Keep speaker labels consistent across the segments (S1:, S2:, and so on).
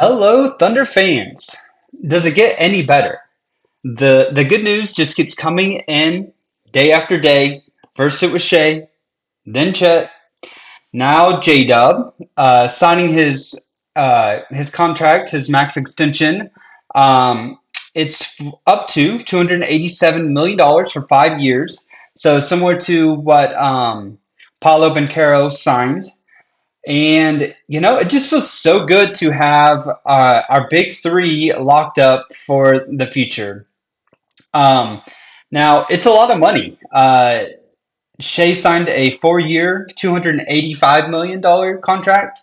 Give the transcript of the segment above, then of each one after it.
S1: Hello, Thunder fans. Does it get any better? The good news just keeps coming in day after day. First it was Shea, then Chet, now J Dub, signing his contract, his max extension. Um, it's up to $287 million for 5 years. So similar to what Paulo Banchero signed. And, it just feels so good to have our big three locked up for the future. Um, Now, it's a lot of money. Shea signed a 4 year, $285 million contract.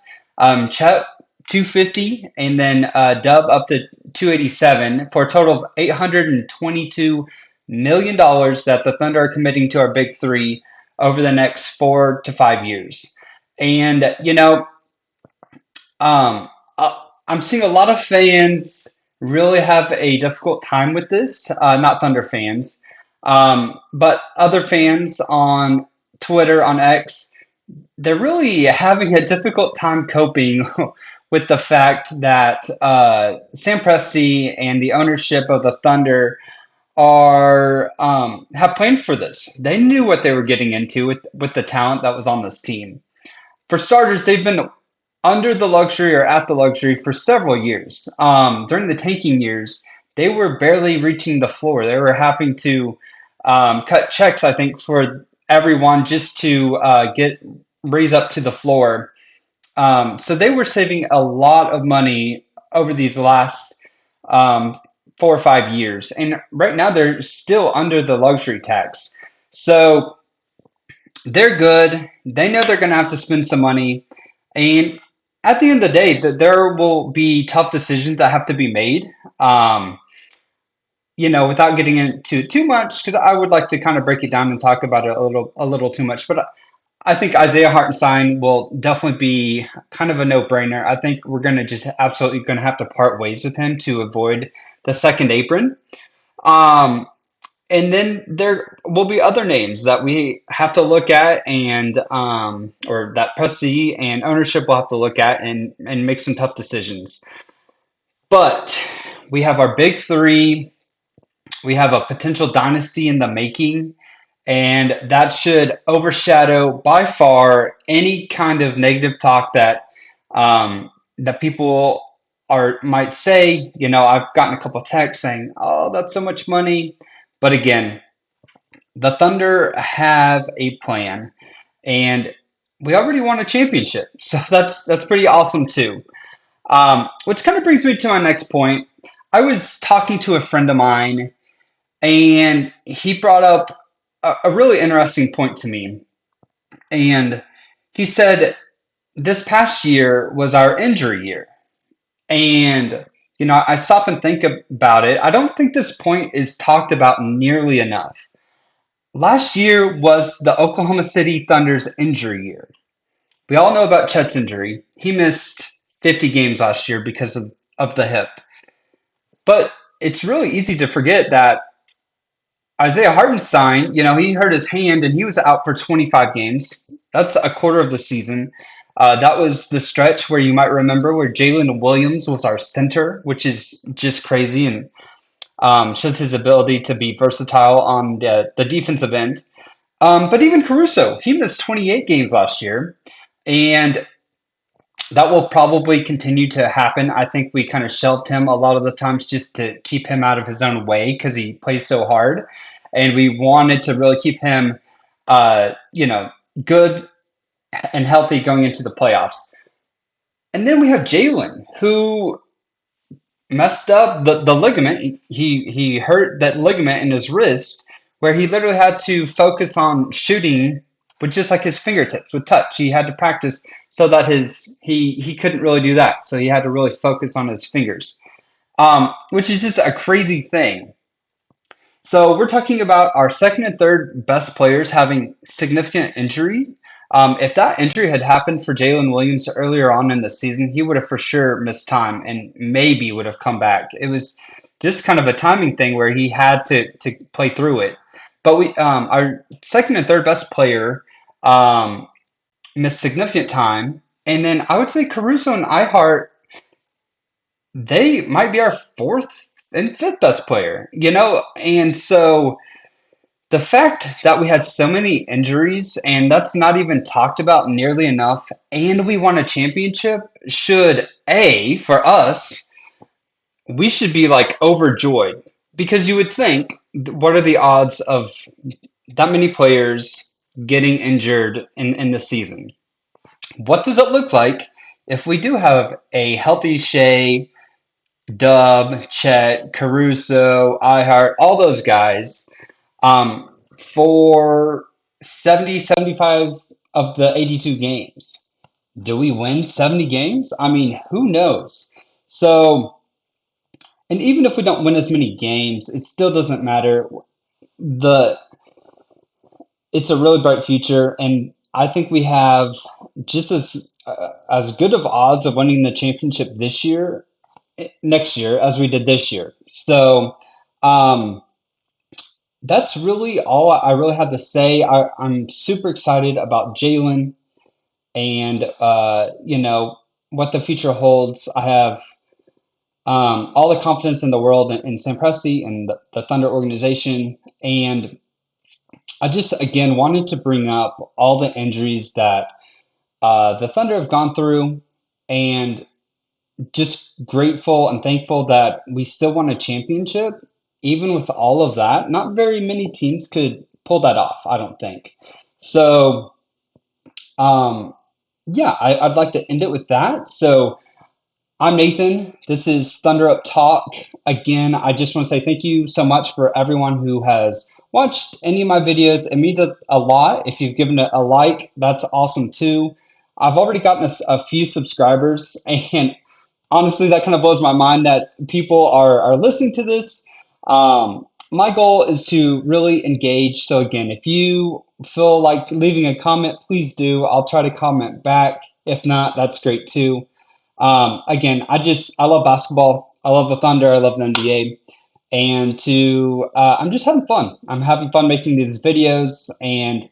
S1: Chet, 250, and then Dub up to 287 for a total of $822 million that the Thunder are committing to our big three over the next 4 to 5 years. And, um, I'm seeing a lot of fans really have a difficult time with this, not Thunder fans, but other fans on Twitter, on X, they're really having a difficult time coping with the fact that Sam Presti and the ownership of the Thunder are have planned for this. They knew what they were getting into with the talent that was on this team. For starters, they've been under the luxury or at the luxury for several years. During the tanking years, they were barely reaching the floor. They were having to cut checks, I think, for everyone just to get raise up to the floor. So they were saving a lot of money over these last um, 4 or 5 years, and right now they're still under the luxury tax. So they're good. They know they're going to have to spend some money. And at the end of the day, there will be tough decisions that have to be made. Um, Without getting into too much, because I would like to kind of break it down and talk about it a little too much. But I think Isaiah Hartenstein will definitely be kind of a no-brainer. I think we're going to just absolutely going to have to part ways with him to avoid the second apron. Um, and then there will be other names that we have to look at, and or that Presti and ownership will have to look at and make some tough decisions. But we have our big three. We have a potential dynasty in the making, and that should overshadow by far any kind of negative talk that people might say. I've gotten a couple of texts saying, "Oh, that's so much money," but again, the Thunder have a plan, and we already won a championship, so that's pretty awesome too. Which kind of brings me to my next point. I was talking to a friend of mine, and he brought up a really interesting point to me. And he said, this past year was our injury year. And, I stop and think about it. I don't think this point is talked about nearly enough. Last year was the Oklahoma City Thunder's injury year. We all know about Chet's injury. He missed 50 games last year because of the hip. But it's really easy to forget that Isaiah Hartenstein, he hurt his hand and he was out for 25 games. That's a quarter of the season. That was the stretch where you might remember where Jalen Williams was our center, which is just crazy and shows his ability to be versatile on the defensive end. But even Caruso, he missed 28 games last year, and that will probably continue to happen. I think we kind of shelved him a lot of the times just to keep him out of his own way because he plays so hard. And we wanted to really keep him, good and healthy going into the playoffs. And then we have Jalen, who messed up the ligament. He hurt that ligament in his wrist, where he literally had to focus on shooting with just like his fingertips with touch. He had to practice so that he couldn't really do that. So he had to really focus on his fingers, which is just a crazy thing. So we're talking about our second and third best players having significant injuries. If that injury had happened for Jalen Williams earlier on in the season, he would have for sure missed time and maybe would have come back. It was just kind of a timing thing where he had to play through it. But our second and third best player um, missed significant time, and then I would say Caruso and Ihart. they might be our fourth and fifth best player, and so the fact that we had so many injuries and that's not even talked about nearly enough, and we won a championship should, for us, we should be like overjoyed because you would think, what are the odds of that many players getting injured in the season? What does it look like if we do have a healthy Shea, Dub, Chet, Caruso, iHeart, all those guys, for 70, 75 of the 82 games? Do we win 70 games? I mean, who knows? So, and even if we don't win as many games, it still doesn't matter. The It's a really bright future, and I think we have just as good of odds of winning the championship next year, as we did this year. So, um, that's really all I really have to say. I'm super excited about Jalen and what the future holds. I have all the confidence in the world in Sam Presti and the Thunder organization, and I just again wanted to bring up all the injuries that the Thunder have gone through, and just grateful and thankful that we still won a championship. Even with all of that, not very many teams could pull that off, I don't think. So, um, yeah, I'd like to end it with that. So, I'm Nathan. This is Thunder Up Talk. Again, I just want to say thank you so much for everyone who has watched any of my videos. It means a lot. If you've given it a like, that's awesome too. I've already gotten a few subscribers, and honestly, that kind of blows my mind that people are listening to this. My goal is to really engage. So again, if you feel like leaving a comment, please do. I'll try to comment back. If not, that's great too. Again, I love basketball. I love the Thunder. I love the NBA. And I'm just having fun. I'm having fun making these videos, and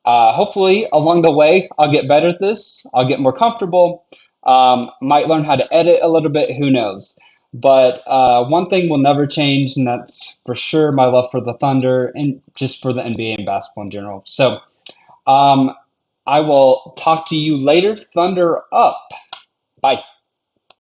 S1: hopefully, along the way, I'll get better at this. I'll get more comfortable. Might learn how to edit a little bit. Who knows? But one thing will never change, and that's for sure my love for the Thunder and just for the NBA and basketball in general. So um, I will talk to you later. Thunder up. Bye.